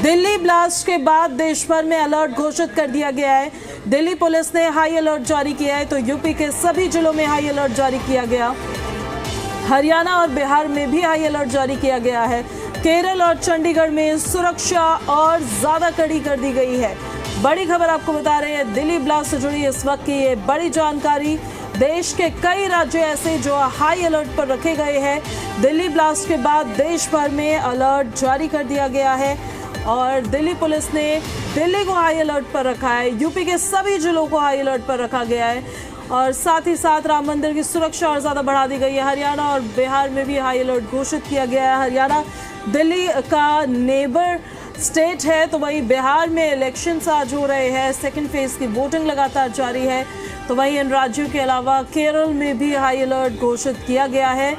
Delhi blast के बाद देश भर में अलर्ट घोषित कर दिया गया है। दिल्ली पुलिस ने हाई अलर्ट जारी किया है, तो यूपी के सभी जिलों में हाई अलर्ट जारी किया गया। हरियाणा और बिहार में भी हाई अलर्ट जारी किया गया है। केरल और चंडीगढ़ में सुरक्षा और ज्यादा कड़ी कर दी गई है। बड़ी खबर आपको बता रहे हैं, दिल्ली ब्लास्ट से जुड़ी इस वक्त की ये बड़ी जानकारी। देश के कई राज्य ऐसे जो हाई अलर्ट पर रखे गए हैं। दिल्ली ब्लास्ट के बाद देश भर में अलर्ट जारी कर दिया गया है और दिल्ली पुलिस ने दिल्ली को हाई अलर्ट पर रखा है। यूपी के सभी जिलों को हाई अलर्ट पर रखा गया है और साथ ही साथ राम मंदिर की सुरक्षा और ज़्यादा बढ़ा दी गई है। हरियाणा और बिहार में भी हाई अलर्ट घोषित किया गया है। हरियाणा दिल्ली का नेबर स्टेट है, तो वहीं बिहार में इलेक्शंस आज हो रहे हैं। सेकेंड फेज की वोटिंग लगातार जारी है। तो वहीं इन राज्यों के अलावा केरल में भी हाई अलर्ट घोषित किया गया है।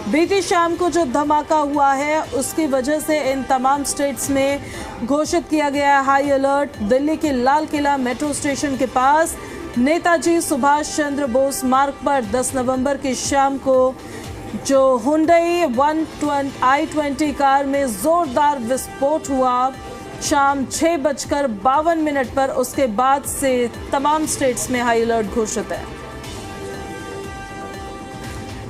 बीती शाम को जो धमाका हुआ है उसकी वजह से इन तमाम स्टेट्स में घोषित किया गया है हाई अलर्ट। दिल्ली के लाल किला मेट्रो स्टेशन के पास नेताजी सुभाष चंद्र बोस मार्ग पर 10 नवंबर की शाम को जो हुंडई i20 कार में जोरदार विस्फोट हुआ शाम 6:52 पर। उसके बाद से तमाम स्टेट्स में हाई अलर्ट घोषित है।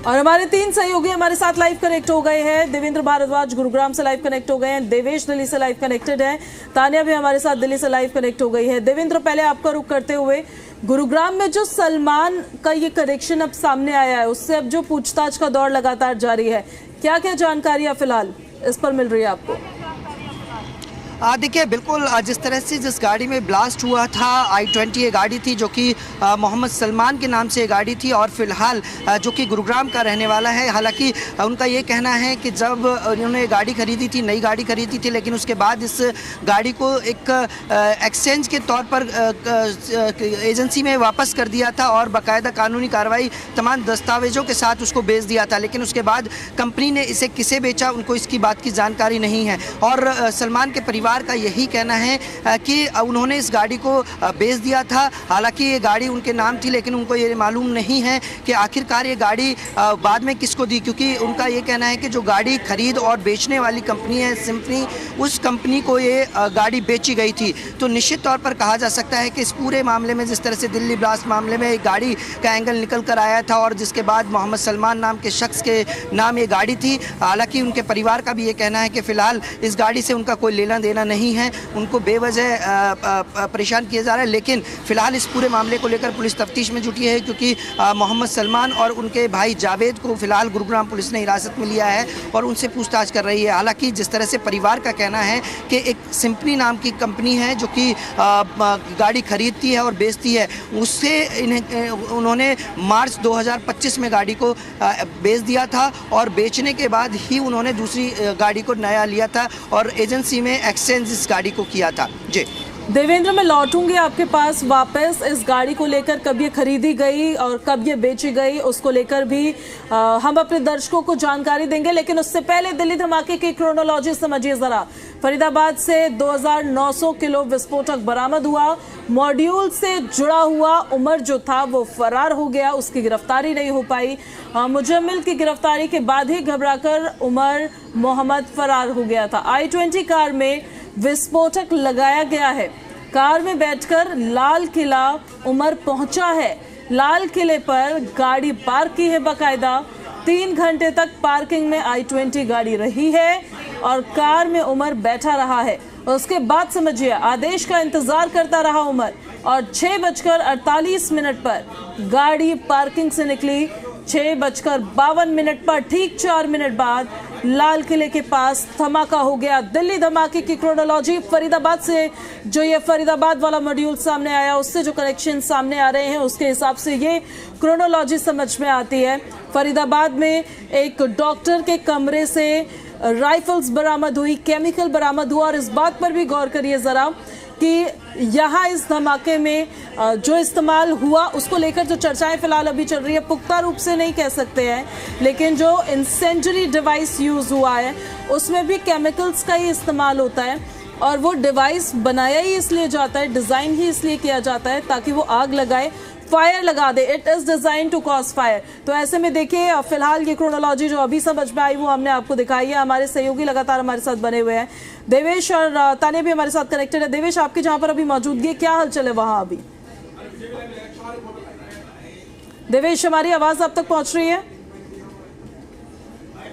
और हमारे 3 सहयोगी हमारे साथ लाइव कनेक्ट हो गए हैं। देवेंद्र भारद्वाज गुरुग्राम से लाइव कनेक्ट हो गए हैं। देवेश दिल्ली से लाइव कनेक्टेड है। तानिया भी हमारे साथ दिल्ली से लाइव कनेक्ट हो गई है। देवेंद्र, पहले आपका रुख करते हुए, गुरुग्राम में जो सलमान का ये कनेक्शन अब सामने आया है, उससे अब जो पूछताछ का दौर लगातार जारी है, क्या क्या जानकारियां फिलहाल इस पर मिल रही है आपको? देखिए, बिल्कुल जिस तरह से जिस गाड़ी में ब्लास्ट हुआ था i20 ये गाड़ी थी जो कि मोहम्मद सलमान के नाम से ये गाड़ी थी और फिलहाल जो कि गुरुग्राम का रहने वाला है। हालांकि उनका ये कहना है कि जब उन्होंने गाड़ी खरीदी थी, नई गाड़ी खरीदी थी, लेकिन उसके बाद इस गाड़ी को एक एक्सचेंज के तौर पर एजेंसी में वापस कर दिया था और बाकायदा कानूनी कार्रवाई तमाम दस्तावेजों के साथ उसको बेच दिया था। लेकिन उसके बाद कंपनी ने इसे किसे बेचा, उनको इसकी बात की जानकारी नहीं है। और सलमान के परिवार का यही कहना है कि उन्होंने इस गाड़ी को बेच दिया था। हालांकि ये गाड़ी उनके नाम थी, लेकिन उनको ये मालूम नहीं है कि आखिरकार ये गाड़ी बाद में किसको दी, क्योंकि उनका ये कहना है कि जो गाड़ी खरीद और बेचने वाली कंपनी है सिम्फनी, उस कंपनी को ये गाड़ी बेची गई थी। तो निश्चित तौर पर कहा जा सकता है कि इस पूरे मामले में, जिस तरह से दिल्ली ब्लास्ट मामले में एक गाड़ी का एंगल निकल कर आया था और जिसके बाद मोहम्मद सलमान नाम के शख्स के नाम ये गाड़ी थी। हालांकि उनके परिवार का भी ये कहना है कि फ़िलहाल इस गाड़ी से उनका कोई लेना देना नहीं है, उनको बेवजह परेशान किया जा रहा है। लेकिन फिलहाल इस पूरे मामले को लेकर पुलिस तफ्तीश में जुटी है, क्योंकि मोहम्मद सलमान और उनके भाई जावेद को फिलहाल गुरुग्राम पुलिस ने हिरासत में लिया है और उनसे पूछताछ कर रही है। हालांकि जिस तरह से परिवार का कहना है कि एक सिम्फनी नाम की कंपनी है जो कि गाड़ी खरीदती है और बेचती है, उससे उन्होंने मार्च 2025 में गाड़ी को बेच दिया था और बेचने के बाद ही उन्होंने दूसरी गाड़ी को नया लिया था और एजेंसी में एक्सचेंज इस गाड़ी को किया था। जी देवेंद्र, मैं लौटूंगी आपके पास वापस। इस गाड़ी को लेकर कब ये खरीदी गई और कब ये बेची गई, उसको लेकर भी हम अपने दर्शकों को जानकारी देंगे। लेकिन उससे पहले दिल्ली धमाके की क्रोनोलॉजी समझिए जरा। फरीदाबाद से 2900 किलो विस्फोटक बरामद हुआ। मॉड्यूल से जुड़ा हुआ उमर जो था वो फरार हो गया, उसकी गिरफ्तारी नहीं हो पाई। मुजम्मिल की गिरफ्तारी के बाद ही घबराकर उमर मोहम्मद फरार हो गया था। i20 कार में विस्फोटक लगाया गया है। कार में बैठकर लाल किला उमर पहुंचा है। लाल किले पर गाड़ी पार्क की है बाकायदा। 3 घंटे तक पार्किंग में i20 गाड़ी रही है और कार में उमर बैठा रहा है। उसके बाद समझिए आदेश का इंतजार करता रहा उमर और 6:48 पर गाड़ी पार्किंग से निकली। 6:52 पर ठीक 4 मिनट बाद लाल किले के पास धमाका हो गया। दिल्ली धमाके की क्रोनोलॉजी फरीदाबाद से, जो ये फरीदाबाद वाला मॉड्यूल सामने आया, उससे जो कनेक्शन सामने आ रहे हैं उसके हिसाब से ये क्रोनोलॉजी समझ में आती है। फरीदाबाद में एक डॉक्टर के कमरे से राइफल्स बरामद हुई, केमिकल बरामद हुआ। और इस बात पर भी गौर करिए जरा कि यहाँ इस धमाके में जो इस्तेमाल हुआ उसको लेकर जो चर्चाएं फिलहाल अभी चल रही है, पुख्ता रूप से नहीं कह सकते हैं, लेकिन जो इंसेंजरी डिवाइस यूज हुआ है उसमें भी केमिकल्स का ही इस्तेमाल होता है और वो डिवाइस बनाया ही इसलिए जाता है, डिज़ाइन ही इसलिए किया जाता है ताकि वो आग लगाए। फायर लगा दे, it is design to cause fire. तो ऐसे में देखिए फिलहाल ये क्रोनोलॉजी जो अभी समझ में आई वो हमने आपको दिखाई है। हमारे सहयोगी लगातार हमारे साथ बने हुए हैं, देवेश और तानिया भी हमारे साथ कनेक्टेड है। देवेश, आपके जहां पर अभी मौजूदगी है, क्या हलचल है वहां अभी? देवेश, हमारी आवाज आप तक पहुंच रही है?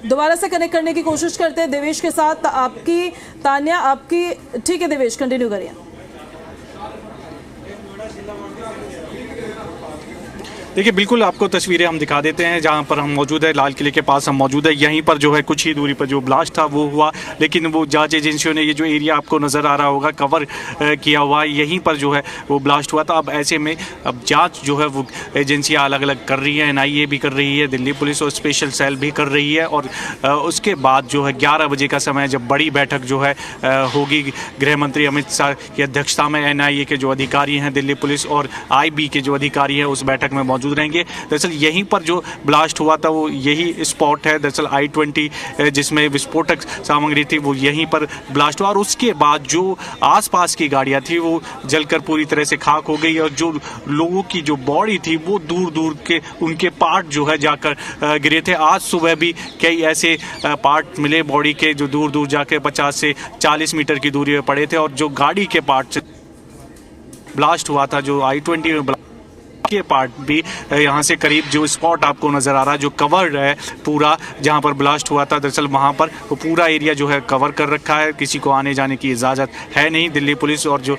दोबारा से कनेक्ट करने की कोशिश करते हैं देवेश के साथ। आपकी तानिया, आपकी ठीक है देवेश, कंटिन्यू करिए। देखिए बिल्कुल आपको तस्वीरें हम दिखा देते हैं जहां पर हम मौजूद है, लाल किले के पास हम मौजूद है। यहीं पर जो है कुछ ही दूरी पर जो ब्लास्ट था वो हुआ, लेकिन वो जांच एजेंसियों ने ये जो एरिया आपको नज़र आ रहा होगा कवर किया हुआ, यहीं पर जो है वो ब्लास्ट हुआ था। अब ऐसे में अब जांच जो है वो एजेंसियां अलग अलग कर रही हैं, NIA भी कर रही है, दिल्ली पुलिस और स्पेशल सेल भी कर रही है। और उसके बाद जो है 11 बजे का समय जब बड़ी बैठक जो है होगी, गृह मंत्री अमित शाह की अध्यक्षता में NIA के जो अधिकारी हैं, दिल्ली पुलिस और IB के जो अधिकारी हैं उस बैठक में मौजूद रहेंगे। दरअसल यहीं पर जो ब्लास्ट हुआ था वो यही स्पॉट है। दरअसल I-20 जिसमें विस्फोटक सामग्री थी वो यहीं पर ब्लास्ट हुआ, और उसके बाद जो आसपास की गाड़ियां थी वो जलकर पूरी तरह से खाक हो गई, और जो लोगों की जो बॉडी थी वो दूर दूर के उनके पार्ट जो है जाकर गिरे थे। आज सुबह भी कई ऐसे पार्ट मिले बॉडी के जो दूर दूर जाके 50 से 40 मीटर की दूरी पर पड़े थे। और जो गाड़ी के पार्ट से ब्लास्ट हुआ था, जो I-20 में के पार्ट भी यहाँ से करीब जो स्पॉट आपको नजर आ रहा है, जो कवर्ड है पूरा, जहाँ पर ब्लास्ट हुआ था, दरअसल वहाँ पर वो पूरा एरिया जो है कवर कर रखा है, किसी को आने जाने की इजाज़त है नहीं। दिल्ली पुलिस और जो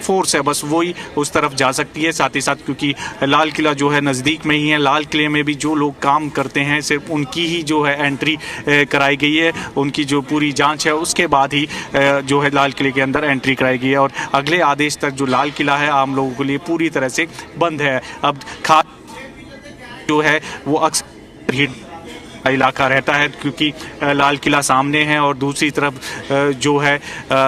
फोर्स है बस वही उस तरफ जा सकती है। साथ ही साथ क्योंकि लाल किला जो है नज़दीक में ही है, लाल किले में भी जो लोग काम करते हैं सिर्फ उनकी ही जो है एंट्री कराई गई है, उनकी जो पूरी जाँच है उसके बाद ही जो है लाल किले के अंदर एंट्री कराई गई है। और अगले आदेश तक जो लाल किला है आम लोगों के लिए पूरी तरह से बंद है। अब खास जो है वो अक्सर भीड़ इलाका रहता है, क्योंकि लाल किला सामने है और दूसरी तरफ जो है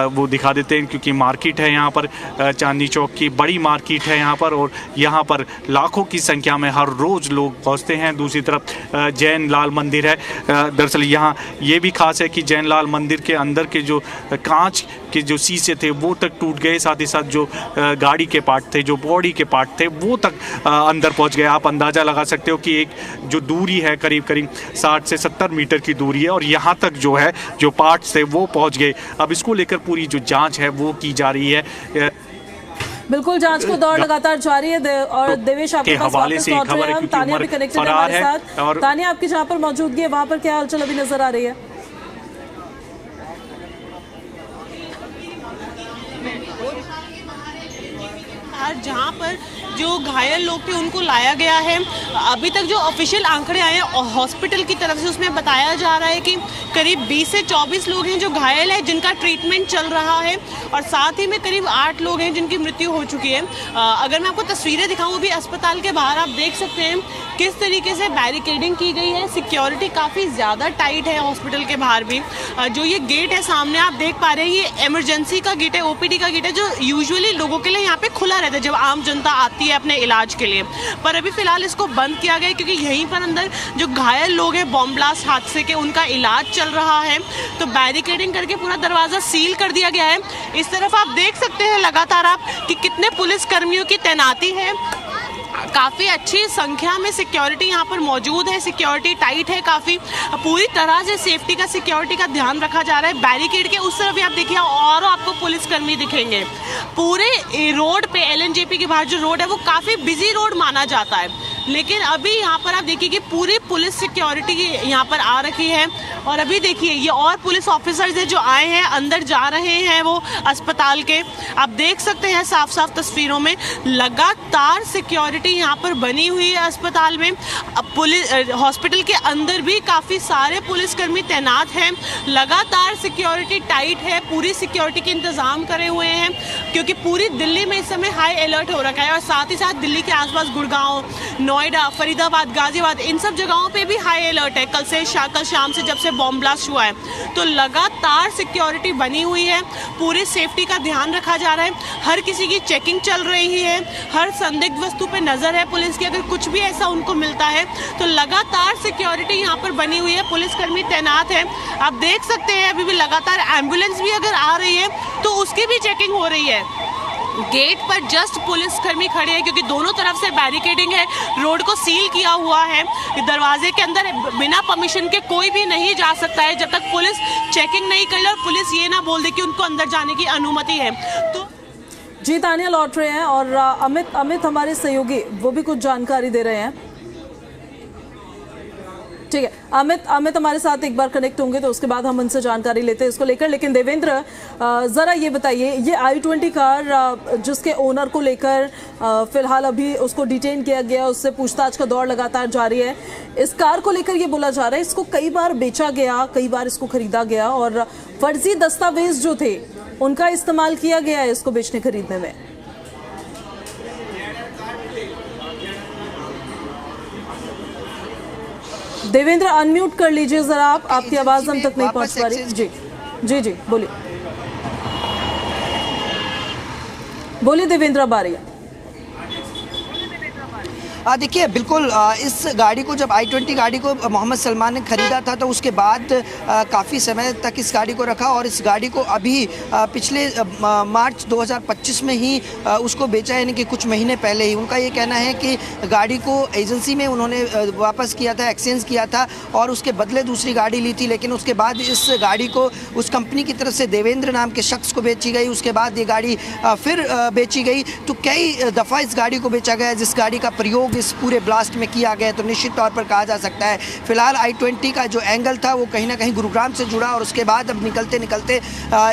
वो दिखा देते हैं, क्योंकि मार्केट है यहाँ पर, चांदनी चौक की बड़ी मार्केट है यहाँ पर, और यहाँ पर लाखों की संख्या में हर रोज़ लोग पहुँचते हैं। दूसरी तरफ जैन लाल मंदिर है। दरअसल यहाँ ये भी खास है कि जैन लाल मंदिर के अंदर के जो कांच के जो शीशे थे वो तक टूट गए, साथ ही साथ जो गाड़ी के पार्ट थे, जो बॉडी के पार्ट थे वो तक अंदर पहुँच गए। आप अंदाज़ा लगा सकते हो कि एक जो दूरी है करीब करीब 60 से 70 मीटर की दूरी है, और यहाँ तक जो है जो पार्ट्स थे वो पहुँच गए। अब इसको लेकर पूरी जो जांच है वो की जा रही है। बिल्कुल, जांच को दौर लगातार जारी है। और देवेश, आपके पास वापस लौट रहे हैं हम, तानिया भी कनेक्टेड है हमारे साथ। तानिया, आपकी जहां पर मौजूदगी है वहां पर क्या हलचल अभी नजर आ रही है? जहां पर जो घायल लोग थे उनको लाया गया है। अभी तक जो ऑफिशियल आंकड़े आए हैं हॉस्पिटल की तरफ से, उसमें बताया जा रहा है कि करीब 20 से 24 लोग हैं जो घायल हैं, जिनका ट्रीटमेंट चल रहा है, और साथ ही में करीब 8 लोग हैं जिनकी मृत्यु हो चुकी है। अगर मैं आपको तस्वीरें दिखाऊं अभी अस्पताल के बाहर, आप देख सकते हैं किस तरीके से बैरिकेडिंग की गई है। सिक्योरिटी काफ़ी ज़्यादा टाइट है हॉस्पिटल के बाहर भी। जो ये गेट है सामने आप देख पा रहे हैं, ये इमरजेंसी का गेट है, OPD का गेट है, जो यूजुअली लोगों के लिए यहाँ पे खुला रहता है जब आम जनता आती है अपने इलाज के लिए। पर अभी फिलहाल इसको बंद किया गया है, क्योंकि यहीं पर अंदर जो घायल लोग हैं बॉम्ब ब्लास्ट हादसे के, उनका इलाज चल रहा है। तो बैरिकेडिंग करके पूरा दरवाज़ा सील कर दिया गया है। इस तरफ आप देख सकते हैं लगातार आप कि कितने पुलिस कर्मियों की तैनाती है। काफ़ी अच्छी संख्या में सिक्योरिटी यहाँ पर मौजूद है, सिक्योरिटी टाइट है काफ़ी, पूरी तरह से सेफ्टी का, सिक्योरिटी का ध्यान रखा जा रहा है। बैरिकेड के उस तरफ भी आप देखिए और आपको पुलिसकर्मी दिखेंगे। पूरे रोड पे LNJP के बाहर जो रोड है वो काफ़ी बिजी रोड माना जाता है, लेकिन अभी यहाँ पर आप देखिए कि पूरी पुलिस सिक्योरिटी यहाँ पर आ रखी है। और अभी देखिए ये और पुलिस ऑफिसर्स हैं जो आए हैं, अंदर जा रहे हैं वो अस्पताल के। आप देख सकते हैं साफ साफ तस्वीरों में लगातार सिक्योरिटी यहाँ पर बनी हुई है अस्पताल में। पुलिस हॉस्पिटल के अंदर भी काफ़ी सारे पुलिसकर्मी तैनात हैं। लगातार सिक्योरिटी टाइट है, पूरी सिक्योरिटी के इंतज़ाम करे हुए हैं, क्योंकि पूरी दिल्ली में इस समय हाई अलर्ट हो रखा है। और साथ ही साथ दिल्ली के आसपास गुड़गांव, नोएडा, फरीदाबाद, गाजियाबाद, इन सब जगहों पे भी हाई अलर्ट है। कल शाम से जब से बॉम्ब ब्लास्ट हुआ है, तो लगातार सिक्योरिटी बनी हुई है, पूरी सेफ्टी का ध्यान रखा जा रहा है। हर किसी की चेकिंग चल रही है, हर संदिग्ध वस्तु पे नज़र है पुलिस की। अगर कुछ भी ऐसा उनको मिलता है तो लगातार सिक्योरिटी यहाँ पर बनी हुई है, पुलिसकर्मी तैनात है। आप देख सकते हैं अभी भी लगातार एम्बुलेंस भी अगर आ रही है तो उसकी भी चेकिंग हो रही है। गेट पर जस्ट पुलिसकर्मी खड़े हैं क्योंकि दोनों तरफ से बैरिकेडिंग है, रोड को सील किया हुआ है। दरवाजे के अंदर बिना परमिशन के कोई भी नहीं जा सकता है जब तक पुलिस चेकिंग नहीं कर ले और पुलिस ये ना बोल दे कि उनको अंदर जाने की अनुमति है। तो जी तानिया लौट रहे हैं और अमित हमारे सहयोगी वो भी कुछ जानकारी दे रहे हैं। ठीक है, अमित हमारे साथ एक बार कनेक्ट होंगे तो उसके बाद हम उनसे जानकारी लेते हैं इसको लेकर। लेकिन देवेंद्र, जरा ये बताइए, ये i20 कार जिसके ओनर को लेकर फिलहाल अभी उसको डिटेन किया गया, उससे पूछताछ का दौर लगातार जारी है। इस कार को लेकर ये बोला जा रहा है इसको कई बार बेचा गया, कई बार इसको खरीदा गया और फर्जी दस्तावेज जो थे उनका इस्तेमाल किया गया है इसको बेचने खरीदने में। देवेंद्र, अनम्यूट कर लीजिए जरा आप, आपकी आवाज हम तक नहीं पहुंच पा रही। जी जी जी बोलिए बोलिए देवेंद्र, अब आ रही है। देखिए बिल्कुल, इस गाड़ी को जब i20 गाड़ी को मोहम्मद सलमान ने ख़रीदा था तो उसके बाद काफ़ी समय तक इस गाड़ी को रखा और इस गाड़ी को अभी पिछले मार्च 2025 में ही उसको बेचा, यानी कि कुछ महीने पहले ही। उनका ये कहना है कि गाड़ी को एजेंसी में उन्होंने वापस किया था, एक्सचेंज किया था और उसके बदले दूसरी गाड़ी ली थी, लेकिन उसके बाद इस गाड़ी को उस कंपनी की तरफ से देवेंद्र नाम के शख्स को बेची गई। उसके बाद ये गाड़ी फिर बेची गई। तो कई दफ़ा इस गाड़ी को बेचा गया जिस गाड़ी का प्रयोग इस पूरे ब्लास्ट में किया गया, तो निश्चित तौर पर कहा जा सकता है फिलहाल i20 का जो एंगल था वो कहीं ना कहीं गुरुग्राम से जुड़ा और उसके बाद अब निकलते निकलते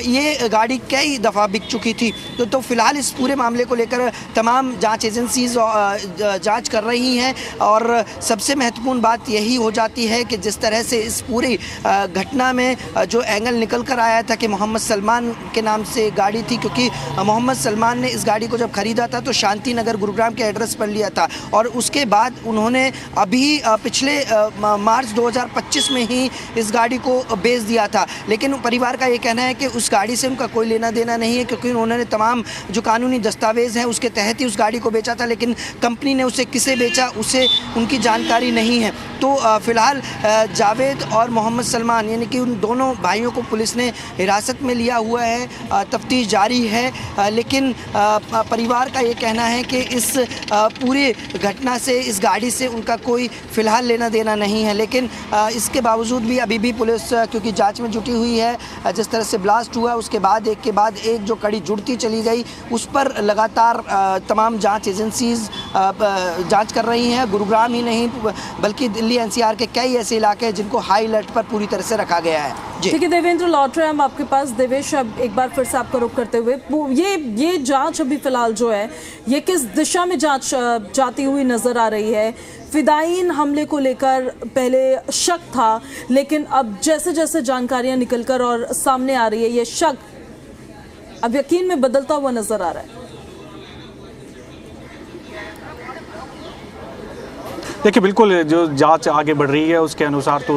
ये गाड़ी कई दफ़ा बिक चुकी थी। तो फिलहाल इस पूरे मामले को लेकर तमाम जांच एजेंसीज जांच कर रही हैं और सबसे महत्वपूर्ण बात यही हो जाती है कि जिस तरह से इस पूरी घटना में जो एंगल निकल कर आया था कि मोहम्मद सलमान के नाम से गाड़ी थी, क्योंकि मोहम्मद सलमान ने इस गाड़ी को जब ख़रीदा था तो शांति नगर गुरुग्राम के एड्रेस पर लिया था और उसके बाद उन्होंने अभी पिछले मार्च 2025 में ही इस गाड़ी को बेच दिया था। लेकिन परिवार का ये कहना है कि उस गाड़ी से उनका कोई लेना देना नहीं है, क्योंकि उन्होंने तमाम जो कानूनी दस्तावेज़ हैं उसके तहत ही उस गाड़ी को बेचा था, लेकिन कंपनी ने उसे किसे बेचा उसे उनकी जानकारी नहीं है। तो फिलहाल जावेद और मोहम्मद सलमान यानी कि उन दोनों भाइयों को पुलिस ने हिरासत में लिया हुआ है, तफ्तीश जारी है। लेकिन परिवार का ये कहना है कि इस पूरे घटना से, इस गाड़ी से उनका कोई फ़िलहाल लेना देना नहीं है। लेकिन इसके बावजूद भी अभी भी पुलिस क्योंकि जांच में जुटी हुई है, जिस तरह से ब्लास्ट हुआ उसके बाद एक के बाद एक जो कड़ी जुड़ती चली गई उस पर लगातार तमाम जांच एजेंसीज जांच कर रही हैं। गुरुग्राम ही नहीं बल्कि दिल्ली एनसीआर के कई ऐसे इलाके हैं जिनको हाई अलर्ट पर पूरी तरह से रखा गया है। ठीक है देवेंद्र, लौट रहे हैं हम आपके पास। देवेश, अब एक बार फिर से आपका रुख करते हुए, ये जांच अभी फिलहाल जो है ये किस दिशा में जांच जाती हुई नजर आ रही है? फिदायीन हमले को लेकर पहले शक था, लेकिन अब जैसे जैसे जानकारियां निकलकर और सामने आ रही है ये शक अब यकीन में बदलता हुआ नजर आ रहा है। देखिए बिल्कुल, जो जांच आगे बढ़ रही है उसके अनुसार तो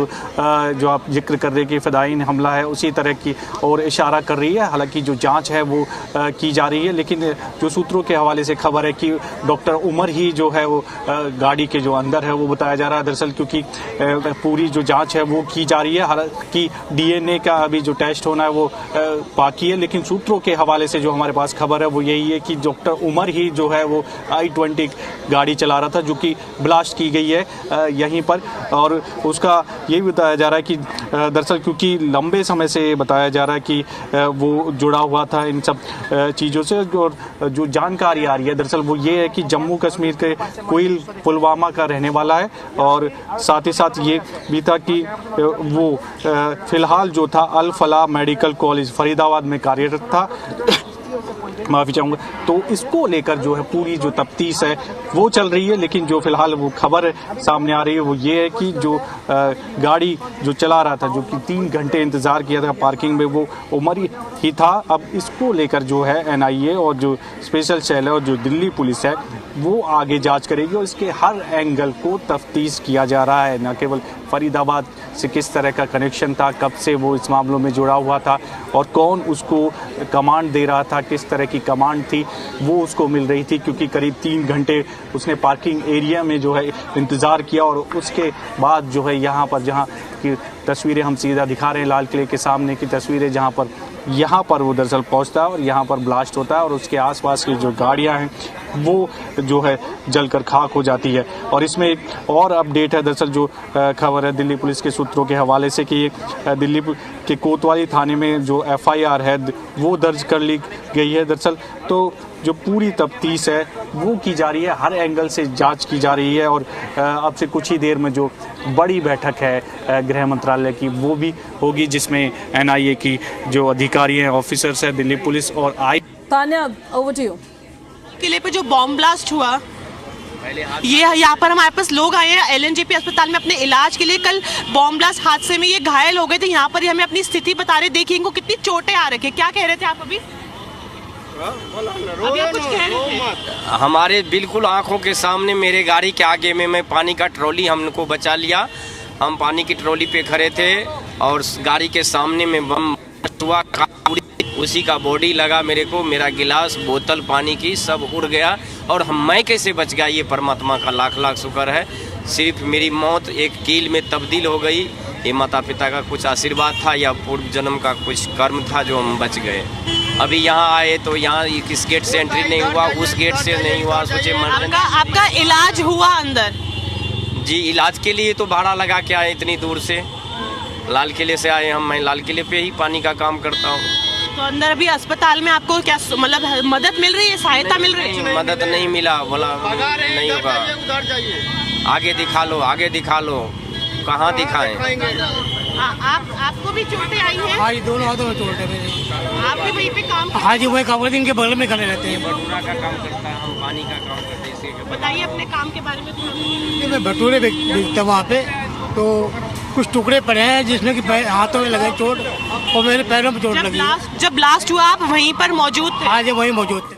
जो आप जिक्र कर रहे हैं कि फिदायीन हमला है उसी तरह की और इशारा कर रही है। हालांकि जो जांच है वो की जा रही है, लेकिन जो सूत्रों के हवाले से खबर है कि डॉक्टर उमर ही जो है वो गाड़ी के जो अंदर है वो बताया जा रहा है। दरअसल क्योंकि पूरी जो जांच है वो की जा रही है, हालांकि डीएनए का अभी जो टेस्ट होना है वो बाकी है, लेकिन सूत्रों के हवाले से जो हमारे पास खबर है वो यही है कि डॉक्टर उमर ही जो है वो i20 गाड़ी चला रहा था जो कि ब्लास्ट की गई है यहीं पर। और उसका ये भी बताया जा रहा है कि दरअसल क्योंकि लंबे समय से बताया जा रहा है कि वो जुड़ा हुआ था इन सब चीज़ों से, और जो जानकारी आ रही है दरअसल वो ये है कि जम्मू कश्मीर के कोइल पुलवामा का रहने वाला है। और साथ ही साथ ये भी था कि वो फिलहाल जो था अल फलाह मेडिकल कॉलेज फरीदाबाद में कार्यरत था, माफ़ी चाहूँगा। तो इसको लेकर जो है पूरी जो तफ्तीश है वो चल रही है, लेकिन जो फिलहाल वो खबर सामने आ रही है वो ये है कि जो गाड़ी जो चला रहा था, जो कि 3 घंटे इंतज़ार किया था पार्किंग में, वो उमर ही था। अब इसको लेकर जो है एनआईए और जो स्पेशल सेल है और जो दिल्ली पुलिस है वो आगे जांच करेगी और इसके हर एंगल को तफ्तीश किया जा रहा है। न केवल फरीदाबाद से किस तरह का कनेक्शन था, कब से वो इस मामलों में जुड़ा हुआ था और कौन उसको कमांड दे रहा था, किस तरह की कमांड थी वो उसको मिल रही थी, क्योंकि करीब 3 घंटे उसने पार्किंग एरिया में जो है इंतज़ार किया। और उसके बाद जो है यहाँ पर, जहाँ की तस्वीरें हम सीधा दिखा रहे हैं, लाल किले के सामने की तस्वीरें, जहाँ पर यहाँ पर वो दरअसल पहुँचता है और यहाँ पर ब्लास्ट होता है और उसके आसपास की जो गाड़ियाँ हैं वो जो है जलकर खाक हो जाती है। और इसमें एक और अपडेट है, दरअसल जो खबर है दिल्ली पुलिस के सूत्रों के हवाले से कि दिल्ली के कोतवाली थाने में जो FIR है वो दर्ज कर ली गई है दरअसल। तो जो पूरी तफ्तीश है वो की जा रही है, हर एंगल से जांच की जा रही है और अब से कुछ ही देर में जो बड़ी बैठक है गृह मंत्रालय की वो भी होगी, जिसमें NIA की जो अधिकारी हैं, ऑफिसर्स हैं, दिल्ली पुलिस और तान्या, ओवर टू यू। किले पे जो बॉम्ब ब्लास्ट हुआ, ये यहाँ पर हमारे पास लोग आए हैं LNJP अस्पताल में अपने इलाज के लिए। कल बॉम्ब ब्लास्ट हादसे में ये घायल हो गए थे, यहाँ पर ही हमें अपनी स्थिति बता रहे। देखिए इनको कितनी चोटें आ रखी है। क्या कह रहे थे आप अभी? अभी आप कुछ कह रहे थे? हमारे बिल्कुल आंखों के सामने मेरे गाड़ी के आगे में मैं पानी का ट्रॉली हमको बचा लिया। हम पानी की ट्रॉली पे खड़े थे और गाड़ी के सामने में बम हुआ, उसी का बॉडी लगा मेरे को। मेरा गिलास, बोतल पानी की सब उड़ गया और मैं कैसे बच गया ये परमात्मा का लाख लाख शुक्र है। सिर्फ मेरी मौत एक कील में तब्दील हो गई, ये माता पिता का कुछ आशीर्वाद था या पूर्व जन्म का कुछ कर्म था जो हम बच गए। अभी यहाँ आए तो यहाँ इस गेट से एंट्री नहीं हुआ, उस गेट से नहीं हुआ। सोचे आपका इलाज हुआ अंदर? जी, इलाज के लिए तो भाड़ा लगा के आए इतनी दूर से, लाल किले से आए हम। मैं लाल किले पे ही पानी का काम करता हूँ। तो अंदर अभी अस्पताल में आपको क्या मतलब मदद मिल रही है, सहायता मिल रही है? मदद नहीं मिला, बोला नहीं होगा, आगे दिखा लो, आगे दिखा लो। कहाँ दिखाएं? आपको भी चोटें आई हैं? हाँ जी, दोनों हाथों में चोट है मेरे। आप भी वहीं पे काम? हाँ जी, वही काम करते, इनके बगल में खड़े रहते हैं। भटूरा का काम करता है, हम पानी का काम करते हैं। बताइए अपने काम के बारे में थोड़ा। मैं भटूरे बेचता हूँ वहाँ पे, तो कुछ टुकड़े पड़े हैं जिसमें कि हाथों में लगे चोट और मेरे पैरों में चोट लगी। जब ब्लास्ट हुआ आप वहीं पर मौजूद थे? हाँ जी, वहीं मौजूद थे।